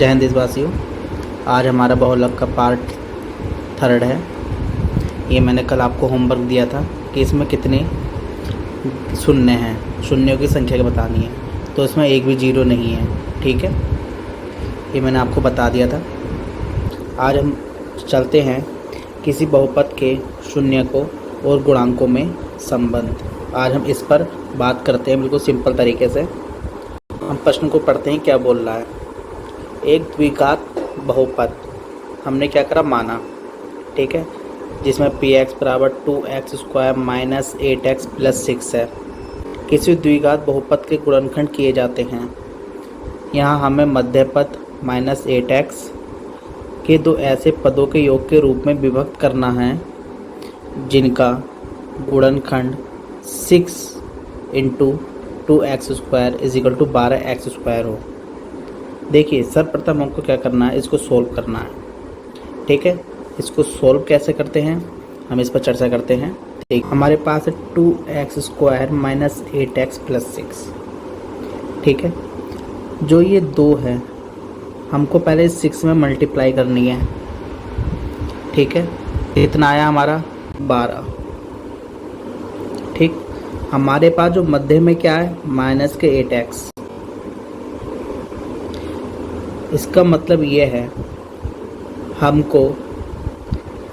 जय हिंद देशवासियों। आज हमारा बहुलक का पार्ट 3 है। ये मैंने कल आपको होमवर्क दिया था कि इसमें कितने शून्य हैं, शून्यों की संख्या बतानी है। तो इसमें एक भी जीरो नहीं है, ठीक है। ये मैंने आपको बता दिया था। आज हम चलते हैं किसी बहुपद के शून्य को और गुणांकों में संबंध। आज हम इस पर बात करते हैं बिल्कुल सिंपल तरीके से। हम प्रश्न को पढ़ते हैं, क्या बोल रहा है। एक द्विघात बहुपद हमने क्या करा, माना, ठीक है, जिसमें px बराबर 2x² माइनस 8x प्लस 6 है। किसी द्विघात बहुपद के गुणनखंड किए जाते हैं। यहाँ हमें मध्यपद माइनस 8x के दो ऐसे पदों के योग के रूप में विभक्त करना है जिनका गुणनखंड 6 into 2x² is equal to 12x² हो। देखिए, सर्वप्रथम हमको क्या करना है, इसको सोल्व करना है, ठीक है। इसको सोल्व कैसे करते हैं, हम इस पर चर्चा करते हैं। ठीक, हमारे पास है 2x² माइनस 8x प्लस 6, ठीक है। जो ये 2 है, हमको पहले 6 में मल्टीप्लाई करनी है, ठीक है। इतना आया हमारा 12, ठीक। हमारे पास जो मध्य में क्या है, माइनस के 8x। इसका मतलब ये है हमको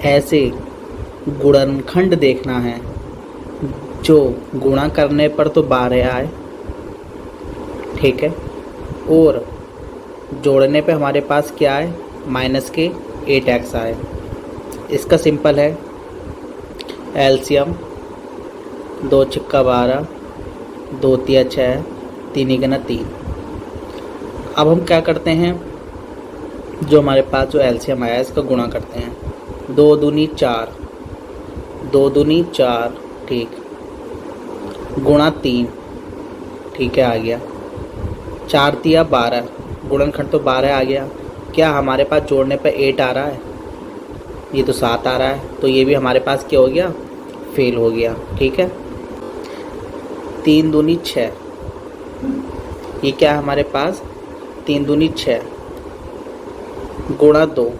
ऐसे गुणनखंड देखना है जो गुणा करने पर तो 12 आए, ठीक है, और जोड़ने पे हमारे पास क्या है, माइनस के 8x आए। इसका सिंपल है एलसीएम 2 छिक्का 12, 2 तिया 6, 3 गुना 3। अब हम क्या करते हैं, जो हमारे पास जो एलसीएम आया है इसका गुणा करते हैं। 2 दूनी 4, 2 दूनी 4, ठीक, गुणा 3, ठीक है, आ गया। 4 तिया 12, गुणनखंड तो 12 आ गया। क्या हमारे पास जोड़ने पर 8 आ रहा है, ये तो 7 आ रहा है, तो ये भी हमारे पास क्या हो गया, फेल हो गया, ठीक है। 3 दूनी 6, ये क्या है हमारे पास, 3 दूनी 6 गुणा 2,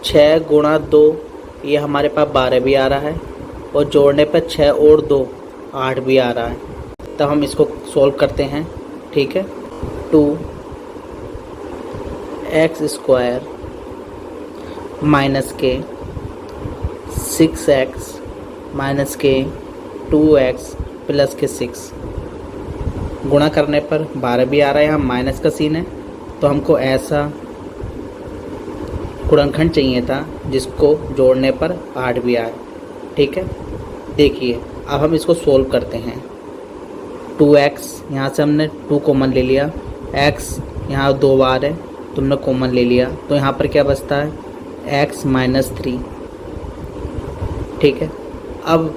6 गुणा 2, ये हमारे पास 12 भी आ रहा है, और जोड़ने पर 6 और 2 8 भी आ रहा है। तब हम इसको सॉल्व करते हैं, ठीक है। 2x² माइनस के 6x माइनस के 2x प्लस के 6, गुणा करने पर 12 भी आ रहा है, यहाँ माइनस का सीन है, तो हमको ऐसा गुणनखंड चाहिए था जिसको जोड़ने पर 8 भी आए, ठीक है। देखिए, अब हम इसको सोल्व करते हैं। 2x, यहाँ से हमने 2 कॉमन ले लिया, x यहाँ 2 बार है, तुमने कॉमन ले लिया, तो यहाँ पर क्या बचता है, x माइनस 3, ठीक है। अब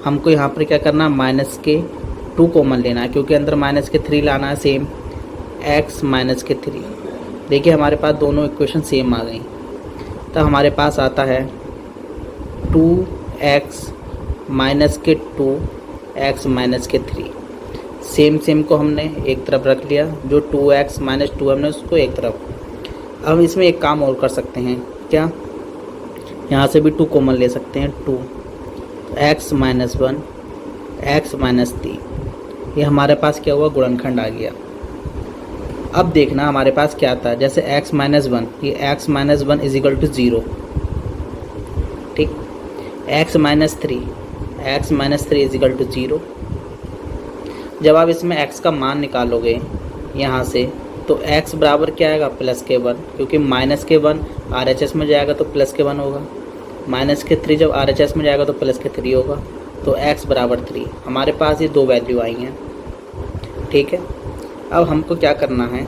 हमको यहाँ पर क्या करना, माइनस के 2 कॉमन लेना है, क्योंकि अंदर माइनस के 3 लाना है, सेम x माइनस के 3। देखिए, हमारे पास दोनों इक्वेशन सेम आ गई। तब हमारे पास आता है 2x माइनस के 2, x माइनस के 3। सेम को हमने एक तरफ रख लिया, जो 2x माइनस 2 हमने उसको एक तरफ। अब इसमें एक काम और कर सकते हैं, क्या, यहाँ से भी 2 कॉमन ले सकते हैं, 2x माइनस 1, x माइनस 3। ये हमारे पास क्या हुआ, गुणनखंड आ गया। अब देखना हमारे पास क्या आता है, जैसे x माइनस 1, ये x माइनस 1 इजिकल टू 0, ठीक। x minus 3, x minus 3 equal to 0। जब आप इसमें x का मान निकालोगे यहाँ से, तो x बराबर क्या आएगा, प्लस के 1, क्योंकि माइनस के 1 RHS में जाएगा तो प्लस के 1 होगा, माइनस के 3 जब RHS में जाएगा तो प्लस के 3 होगा, तो x बराबर 3। हमारे पास ये 2 वैल्यू आई हैं, ठीक है। अब हमको क्या करना है,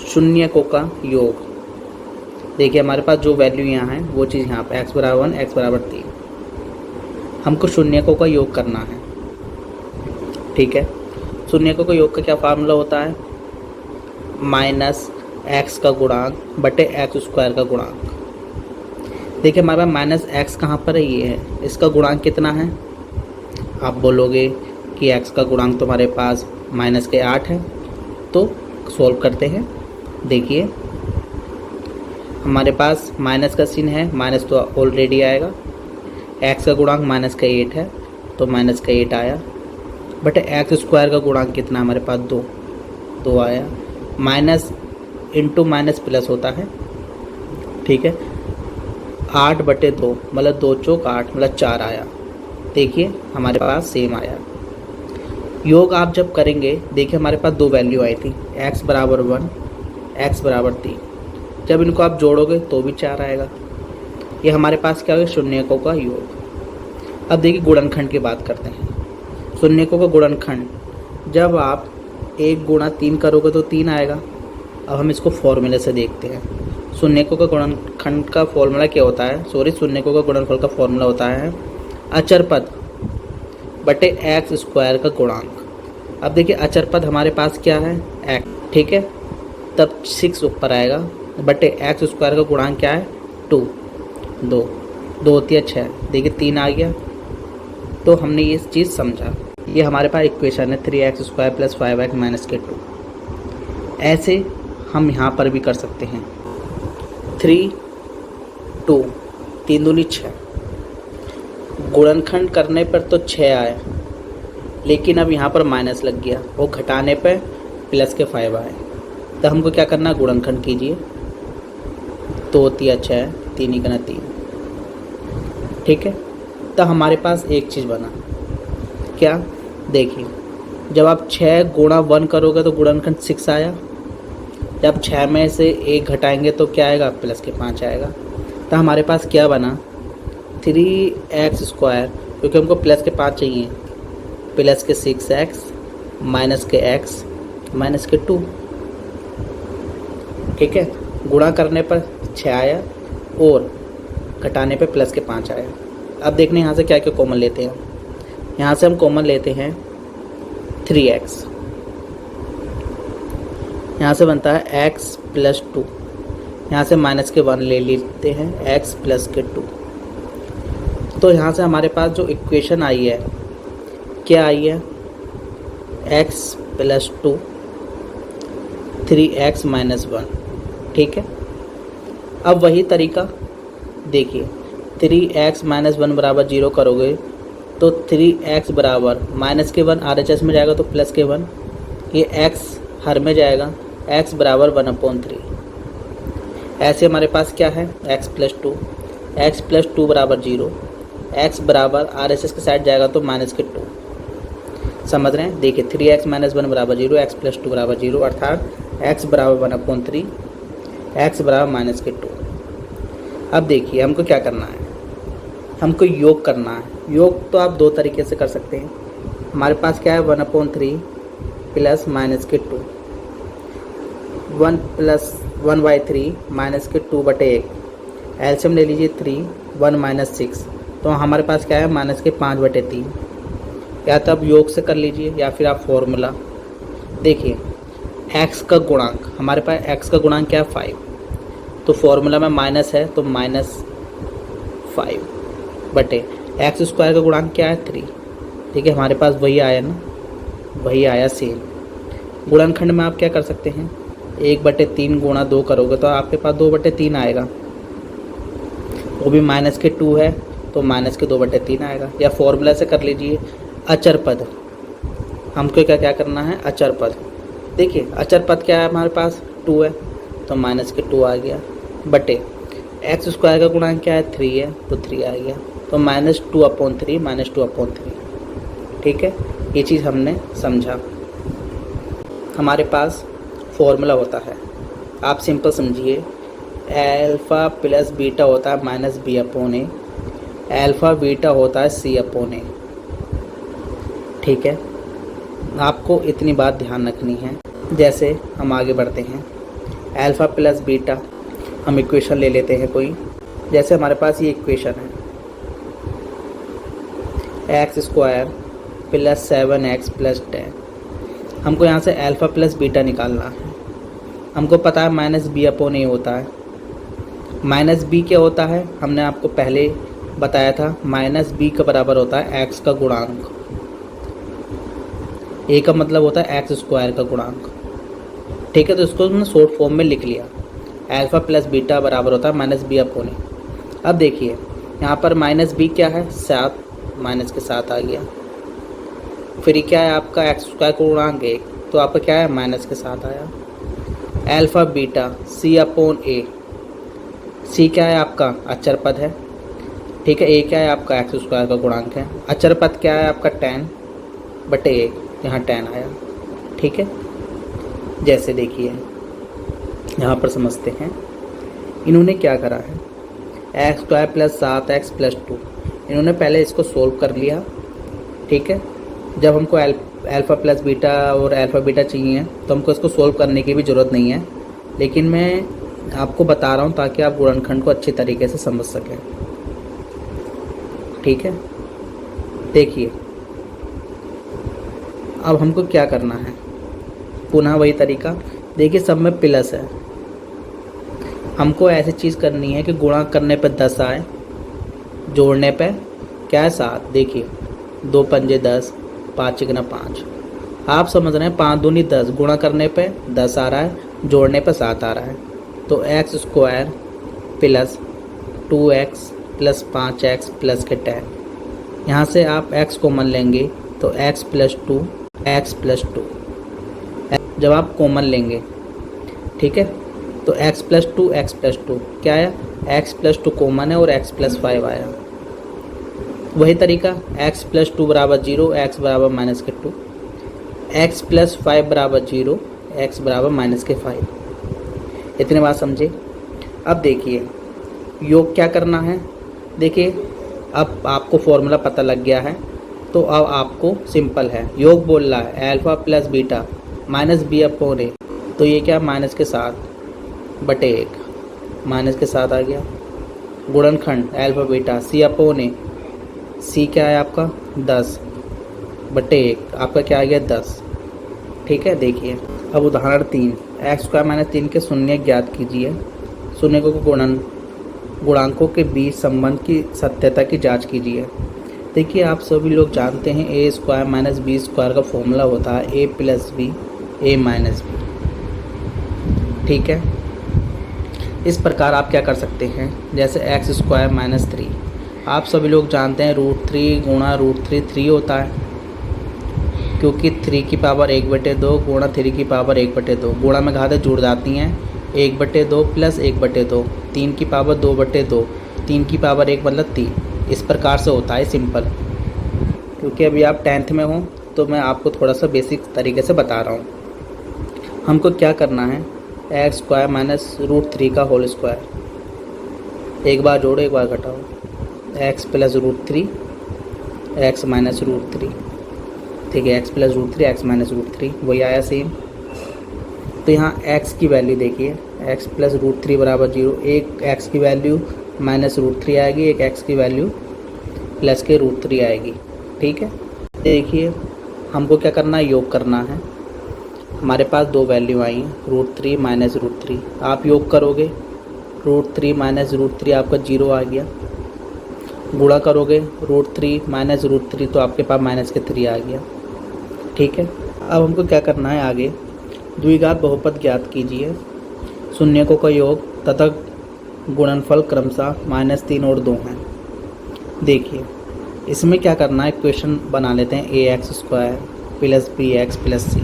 शून्यकों का योग। देखिए, हमारे पास जो वैल्यू यहाँ है वो चीज़ यहाँ पे x बराबर 1, x बराबर 3। हमको शून्यकों का योग करना है, ठीक है। शून्यकों का योग का क्या फार्मूला होता है, माइनस x का गुणांक बटे x² का गुणांक। देखिए, हमारे पास माइनस x कहाँ पर है, ये है, इसका गुणांक कितना है। आप बोलोगे कि x का गुणांक तो हमारे पास -8 है, तो सोल्व करते हैं। देखिए हमारे पास माइनस का चिन्ह है, माइनस तो ऑलरेडी आएगा। एक्स का गुणांक माइनस का 8 है तो माइनस का 8 आया। बट एक्स स्क्वायर का गुणांक कितना हमारे पास 2 आया। माइनस इंटू माइनस प्लस होता है, ठीक है। 8/2 मतलब 2 चौक 8 मतलब 4 आया। देखिए हमारे पास सेम आया। योग आप जब करेंगे, देखिए हमारे पास 2 वैल्यू आई थी, x बराबर 1, x बराबर 3। जब इनको आप जोड़ोगे तो भी 4 आएगा। ये हमारे पास क्या हो गया, शून्यकों का योग। अब देखिए गुणनखंड की बात करते हैं। शून्यकों का गुणनखंड, जब आप 1 गुणा 3 करोगे तो 3 आएगा। अब हम इसको फॉर्मूले से देखते हैं। शून्यकों का गुणनखंड का फॉर्मूला क्या होता है, शून्यकों का गुणनफल का फॉर्मूला होता है अचर पद बटे एक्स स्क्वायर का गुणांक। अब देखिए अचर पद हमारे पास क्या है, एक्स, ठीक है। तब 6 ऊपर आएगा बटे एक्स स्क्वायर का गुणांक क्या है 2, 2 होती है 6। देखिए 3 आ गया। तो हमने ये चीज़ समझा। ये हमारे पास इक्वेशन है 3x square plus 5x minus के 2। ऐसे हम यहाँ पर भी कर सकते हैं। 3, 2, 3 दूनी 6। गुणनखंड करने पर तो 6 आए, लेकिन अब यहाँ पर माइनस लग गया, वो घटाने पर प्लस के 5 आए। तो हमको क्या करना है, गुणनखंड कीजिए। 2 3 6, 3 ही करना 3, ठीक है। तो हमारे पास एक चीज़ बना, क्या, देखिए जब आप 6 गुणा 1 करोगे तो गुणनखंड 6 आया। जब 6 में से 1 घटाएंगे तो क्या आएगा, प्लस के 5 आएगा। तो हमारे पास क्या बना, 3x स्क्वायर, क्योंकि हमको प्लस के 5 चाहिए, प्लस के 6x माइनस के x माइनस के 2, ठीक है। गुणा करने पर 6 आया और घटाने पर प्लस के 5 आया। अब देखने यहाँ से क्या क्या कॉमन लेते हैं। यहाँ से हम कॉमन लेते हैं 3x, यहाँ से बनता है x प्लस 2, यहाँ से माइनस के 1 ले लेते हैं x प्लस के 2। तो यहाँ से हमारे पास जो इक्वेशन आई है, क्या आई है, x प्लस 2 3x माइनस 1, ठीक है। अब वही तरीका देखिए, 3x माइनस 1 बराबर 0 करोगे तो 3x बराबर माइनस के 1 RHS में जाएगा तो प्लस के 1, ये x हर में जाएगा, x बराबर 1/3। ऐसे हमारे पास क्या है, x प्लस 2 बराबर 0, x बराबर RHS के साइड जाएगा तो माइनस के 2। समझ रहे हैं, देखिए 3x माइनस 1 बराबर 0, x प्लस 2 बराबर 0, अर्थात x बराबर 1/3, x बराबर माइनस के 2। अब देखिए हमको क्या करना है, हमको योग करना है। योग तो आप 2 तरीके से कर सकते हैं। हमारे पास क्या है, 1/3 प्लस माइनस के 2, 1 प्लस 1/3 माइनस के 2/1। एलसीएम ले लीजिए 3, 1 माइनस 6, तो हमारे पास क्या है, माइनस के 5/3। या तो आप योग से कर लीजिए या फिर आप फॉर्मूला देखिए। x का गुणांक, हमारे पास x का गुणांक क्या है 5, तो फॉर्मूला में माइनस है तो -5 बटे एक्स स्क्वायर का गुणांक क्या है 3, ठीक है। हमारे पास वही आया ना, वही आया सेम। गुणनखंड में आप क्या कर सकते हैं, 1/3 गुणा 2 करोगे तो आपके पास 2/3 आएगा, वो भी माइनस के 2 है तो माइनस के 2/3 आएगा। या फॉर्मूला से कर लीजिए अचर पद। हमको क्या क्या करना है, अचर पद। देखिए अचर पद क्या है, हमारे पास 2 है तो माइनस के 2 आ गया, बटे एक्स स्क्वायर का गुणांक क्या है 3 है तो 3 आ गया, तो -2/3, ठीक है। ये चीज़ हमने समझा। हमारे पास फॉर्मूला होता है, आप सिंपल समझिए, अल्फ़ा प्लस बीटा होता है -b/a, अल्फ़ा बीटा होता है c/a, ठीक है। आपको इतनी बात ध्यान रखनी है। जैसे हम आगे बढ़ते हैं, अल्फ़ा प्लस बीटा, हम इक्वेशन ले लेते हैं कोई। जैसे हमारे पास ये इक्वेशन है, x square plus 7x plus 10। हमको यहाँ से अल्फ़ा प्लस बीटा निकालना है। हमको पता है -b/a होता है। -b क्या होता है, हमने आपको पहले बताया था, -b का बराबर होता है x का गुणांक। a का मतलब होता है एक्स स्क्वायर का गुणांक, ठीक है, तो इसको हमने शॉर्ट फॉर्म में लिख लिया। अल्फ़ा प्लस बीटा बराबर होता है माइनस बी अपॉन ए। अब देखिए यहाँ पर माइनस बी क्या है, 7, माइनस के साथ आ गया। फिर ये क्या है आपका एक्स स्क्वायर को गुणांक 1, तो आपका क्या है माइनस के साथ आया। अल्फ़ा बीटा सी अपॉन ए, सी क्या है आपका अचर पद है, ठीक है। ए क्या है आपका एक्स स्क्वायर का गुणांक है। अचर पद क्या है आपका 10 बटे 1, यहाँ 10 आया, ठीक है। जैसे देखिए यहाँ पर समझते हैं, इन्होंने क्या करा है, x square plus 7x plus 2, इन्होंने पहले इसको सोल्व कर लिया, ठीक है। जब हमको अल्फ़ा प्लस बीटा और अल्फ़ा बीटा चाहिए तो हमको इसको सोल्व करने की भी ज़रूरत नहीं है, लेकिन मैं आपको बता रहा हूँ ताकि आप गुणनखंड को अच्छे तरीके से समझ सकें, ठीक है। देखिए अब हमको क्या करना है, पुनः वही तरीका। देखिए सब में प्लस है, हमको ऐसी चीज़ करनी है कि गुणा करने पे 10 आए, जोड़ने पे क्या है 7। देखिए 2 पंजे 10, 5 चिकना 5, आप समझ रहे हैं, 5 दूनी 10, गुणा करने पे 10 आ रहा है, जोड़ने पे 7 आ रहा है। तो x square plus 2x plus 5x plus के 10, यहाँ से आप x कॉमन लेंगे तो x प्लस 2 x प्लस 2, जब आप कॉमन लेंगे, ठीक है, तो x प्लस 2 x प्लस 2 क्या आया, x प्लस 2 कॉमन है और x प्लस 5 आया। वही तरीका x प्लस 2 बराबर 0, x बराबर माइनस के 2, x प्लस 5 बराबर 0, x बराबर माइनस के 5। इतने बात समझे। अब देखिए योग क्या करना है। देखिए अब आपको फॉर्मूला पता लग गया है, तो अब आपको सिंपल है, योग बोल रहा है alpha plus beta minus B upon A, तो ये क्या माइनस के 7 बटे 1, माइनस के 7 आ गया। गुणनखंड अल्फ़ा बीटा सी अपॉन ए, सी क्या है आपका 10 बटे 1, आपका क्या आ गया 10, ठीक है। देखिए अब उदाहरण 3, एक्स स्क्वायर माइनस 3 के शून्य ज्ञात कीजिए। शून्यकों को गुणांकों के बीच संबंध की सत्यता की जांच कीजिए। देखिए आप सभी लोग जानते हैं ए स्क्वायर माइनस बी स्क्वायर का फॉर्मूला होता है ए प्लस बी ए माइनस बी, ठीक है। इस प्रकार आप क्या कर सकते हैं, जैसे एक्स स्क्वायर माइनस 3, आप सभी लोग जानते हैं √3 गुणा √3 3 होता है, क्योंकि 3 की पावर 1/2 गुणा 3 की पावर 1/2, गुणा में घातें जुड़ जाती हैं, 1/2 प्लस 1/2, 3 की पावर 2/2, 3 की पावर 1 मतलब 3। इस प्रकार से होता है सिंपल। क्योंकि अभी आप 10th में हो तो मैं आपको थोड़ा सा बेसिक तरीके से बता रहा हूँ। हमको क्या करना है, एक्स स्क्वायर माइनस √3 का होल स्क्वायर, एक बार जोड़ो एक बार घटाओ, एक्स प्लस √3 एक्स माइनस √3, ठीक है, एक्स प्लस √3 एक्स माइनस √3 वही आया सेम। तो यहाँ x की वैल्यू देखिए, x प्लस √3 बराबर 0, एक x की वैल्यू माइनस √3 आएगी, एक x की वैल्यू प्लस के √3 आएगी, ठीक है। देखिए हमको क्या करना है, योग करना है। हमारे पास दो वैल्यू आई हैं, √3 माइनस √3, आप योग करोगे √3 माइनस √3 आपका 0 आ गया, गुणा करोगे √3 माइनस √3 तो आपके पास माइनस के 3 आ गया, ठीक है। अब हमको क्या करना है आगे, द्विघात बहुपद ज्ञात कीजिए। शून्यकों का योग तथा गुणनफल क्रमशः -3 और 2 हैं। देखिए इसमें क्या करना है, इक्वेशन बना लेते हैं ax square plus bx plus c।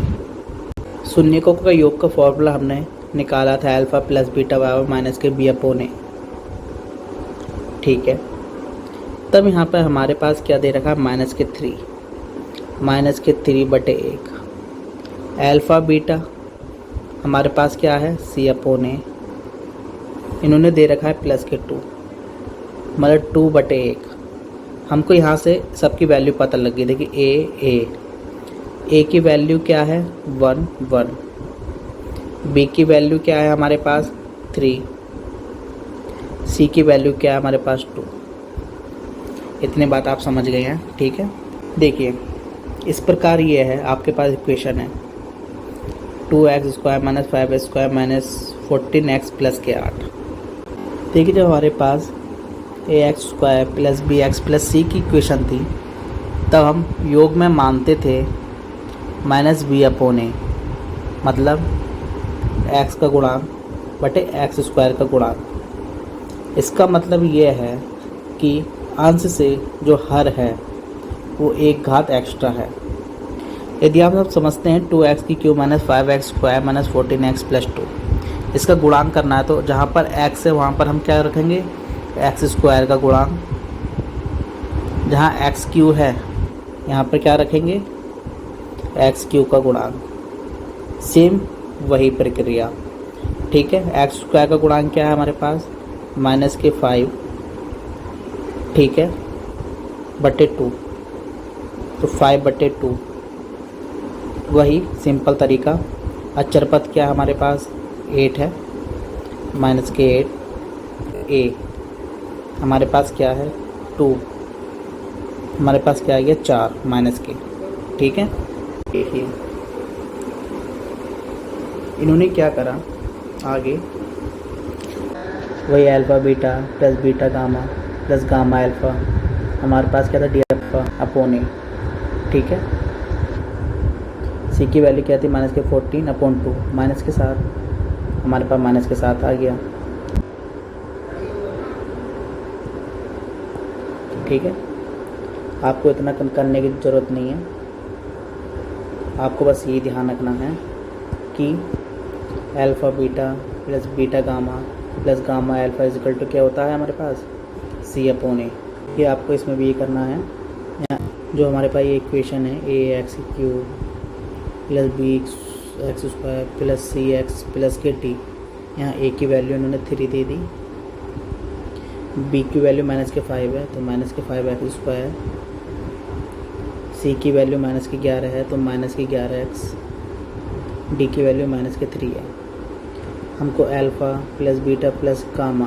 शून्यकों का योग का फॉर्मूला हमने निकाला था अल्फ़ा प्लस बीटा बराबर माइनस के b अपॉन ए, ठीक है। तब यहाँ पर हमारे पास क्या दे रखा है, माइनस के 3 बटे 1। अल्फ़ा बीटा हमारे पास क्या है, सी अपॉन ए, इन्होंने दे रखा है प्लस के 2, मतलब 2 बटे 1। हमको यहाँ से सबकी वैल्यू पता लग गई। देखिए ए की वैल्यू क्या है 1 1, बी की वैल्यू क्या है हमारे पास 3, सी की वैल्यू क्या है हमारे पास 2। इतने बात आप समझ गए हैं, ठीक है। देखिए इस प्रकार ये है, आपके पास इक्वेशन है 2x square minus 5x square minus 14x plus के 8। देखिए जब हमारे पास ax square plus bx plus c की इक्वेशन थी, तब हम योग में मानते थे माइनस बी अपॉन ए, मतलब एक्स का गुणांक बटे एक्स स्क्वायर का गुणांक। इसका मतलब ये है कि अंश से जो हर है वो एक घात एक्स्ट्रा है। यदि आप सब समझते हैं 2x की cube minus 5x square minus 14x plus 2, इसका गुणांक करना है तो जहाँ पर x है वहाँ पर हम क्या रखेंगे, एक्स स्क्वायर का गुणांक। जहाँ एक्स क्यू है यहाँ पर क्या रखेंगे, एक्स क्यू का गुणांक। सेम वही प्रक्रिया, ठीक है। एक्स स्क्वायर का गुणांक क्या है हमारे पास, माइनस के 5, ठीक है, बटे 2, तो 5 बटे 2, वही सिंपल तरीका। अचर पद क्या है हमारे पास, 8 है, माइनस के 8, ए हमारे पास क्या है 2, हमारे पास क्या आ गया 4 माइनस के, ठीक है। देखिए इन्होंने क्या करा आगे, वही alpha beta plus beta gamma plus gamma alpha, हमारे पास क्या था डी अल्फ़ा अपॉन ए, ठीक है। सी की वैल्यू क्या थी, माइनस के 14 अपॉन 2, माइनस के साथ, हमारे पास माइनस के साथ आ गया, ठीक है। आपको इतना करने की ज़रूरत नहीं है, आपको बस ये ध्यान रखना है कि alpha beta plus beta gamma plus gamma alpha equal to क्या होता है हमारे पास, सी अपॉन ए। ये आपको इसमें भी ये करना है, जो हमारे पास ये इक्वेशन है A X cube plus B X square plus C X plus K T, यहाँ ए की वैल्यू इन्होंने 3 दे दी, बी की वैल्यू माइनस के 5 है तो माइनस के 5 एक्स स्क्वायर, सी की वैल्यू माइनस के 11 है तो माइनस के 11 एक्स, डी की वैल्यू माइनस के 3 है। हमको alpha plus beta plus gamma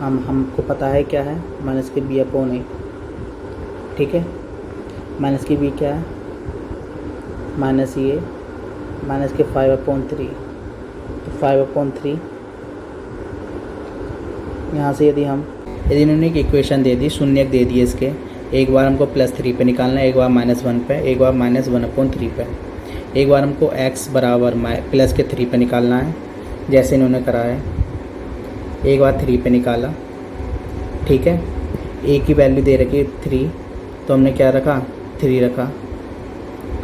हमको पता है क्या है, माइनस के बी अपॉन ए, ठीक है। माइनस की बी क्या है, माइनस ये माइनस के 5/3, तो 5/3 यहाँ से यदि इन्होंने एक इक्वेशन दे दी, शून्य दे दिए इसके, एक बार हमको +3 पे निकालना है, एक बार -1 पे, एक बार -1/3 पे, एक बार हमको x बराबर प्लस के 3 पे निकालना है, जैसे इन्होंने करा है, एक बार 3 पे निकाला, ठीक है। a की वैल्यू दे रखी 3, तो हमने क्या रखा 3 रखा,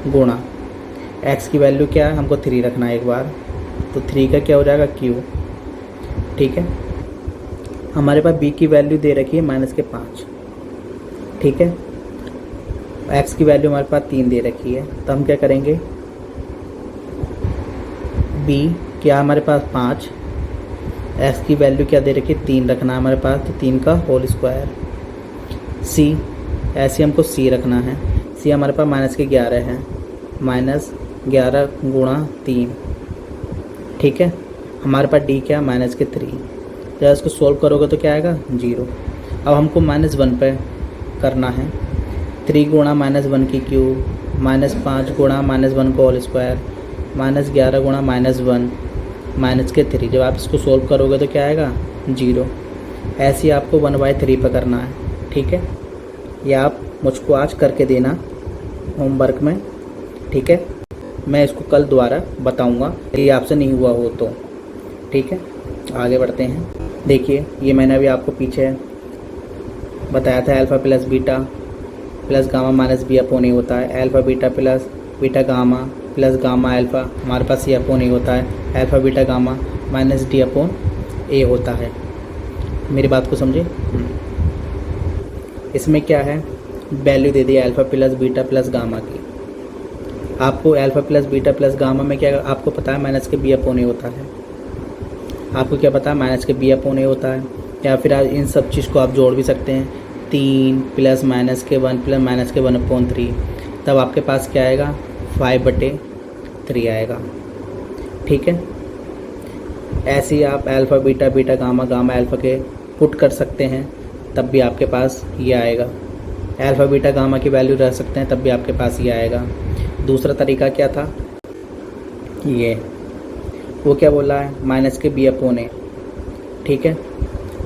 गुणा x की वैल्यू क्या है, हमको 3 रखना है एक बार, तो 3 का क्या हो जाएगा q, ठीक है। हमारे पास b की वैल्यू दे रखी है -5, ठीक है। x की वैल्यू हमारे पास 3 दे रखी है, तो हम क्या करेंगे, b क्या हमारे पास 5, x की वैल्यू क्या दे रखी है 3 रखना है हमारे पास, तो 3 का होल स्क्वायर, c ऐसे हमको c रखना है, c हमारे पास -11 है, -11 गुणा 3, ठीक है। हमारे पास d क्या -3, जब इसको सोल्व करोगे तो क्या आएगा 0। अब हमको -1 पे करना है, 3 गुणा -1 की क्यूब, -5 गुणा -1 का होल स्क्वायर, -11 गुणा -1 माइनस के 3, जब आप इसको सोल्व करोगे तो क्या आएगा 0। ऐसे ही आपको 1/3 पे करना है, ठीक है। ये आप मुझको आज करके देना होमवर्क में, ठीक है। मैं इसको कल दोबारा बताऊंगा, ये आपसे नहीं हुआ हो तो, ठीक है। आगे बढ़ते हैं। देखिए ये मैंने अभी आपको पीछे बताया था, alpha plus beta plus gamma minus B upon A होता है, alpha beta plus beta gamma plus gamma alpha, हमारे पास ये अपॉन ए होता है, alpha beta gamma minus D upon A होता है। मेरी बात को समझे। इसमें क्या है, वैल्यू दे दी alpha plus beta plus gamma की। आपको alpha plus beta plus gamma में क्या आपको पता है, माइनस के बी अपॉन ए होता है। आपको क्या पता है, माइनस के बी अपॉन ए होता है। या फिर इन सब चीज़ को आप जोड़ भी सकते हैं, 3 प्लस माइनस के 1 प्लस माइनस के 1/3, तब आपके पास क्या आएगा 5/3 आएगा, ठीक है। ऐसे ही आप alpha beta beta gamma gamma alpha के पुट कर सकते हैं, तब भी आपके पास ये आएगा। अल्फ़ा बीटा गामा की वैल्यू रख सकते हैं, तब भी आपके पास ये आएगा। दूसरा तरीका क्या था, ये वो क्या बोला है, माइनस के बी अपॉन ए, ठीक है।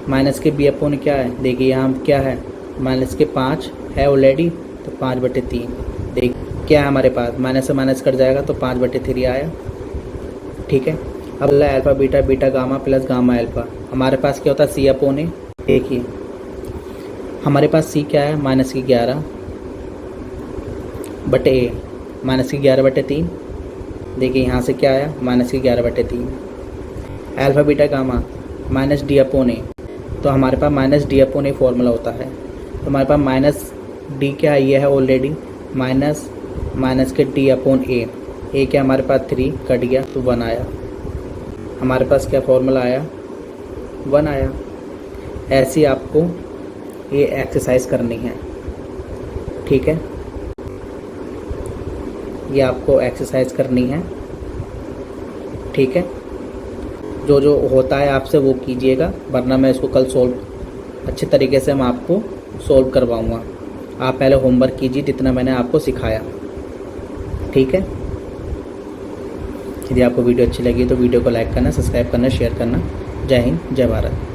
माइनस के बी अपॉन क्या है, देखिए यहाँ क्या है, माइनस के 5 है ऑलरेडी, तो 5/3। देख क्या है हमारे पास, माइनस से माइनस कट जाएगा तो 5/3 आया, ठीक है। अब alpha beta beta gamma plus gamma alpha, हमारे पास क्या होता है सी अपॉन ए। देखिए हमारे पास सी क्या है -11 बटे ए, -11/3। देखिए यहाँ से क्या आया -11/3। Alpha beta gamma -d upon A, तो हमारे पास -d अपॉन ए फॉर्मूला होता है। तो हमारे पास -d क्या है, ये है ऑलरेडी माइनस के d अपॉन ए क्या हमारे पास 3 कट गया तो 1 आया। हमारे पास क्या फॉर्मूला आया 1 आया। ऐसी आपको ये एक्सरसाइज करनी है, ठीक है, ये आपको एक्सरसाइज करनी है, ठीक है। जो जो होता है आपसे वो कीजिएगा, वरना मैं इसको कल सॉल्व अच्छे तरीके से मैं आपको सॉल्व करवाऊँगा। आप पहले होमवर्क कीजिए जितना मैंने आपको सिखाया, ठीक है। यदि आपको वीडियो अच्छी लगी तो वीडियो को लाइक करना, सब्सक्राइब करना, शेयर करना। जय हिंद, जय भारत।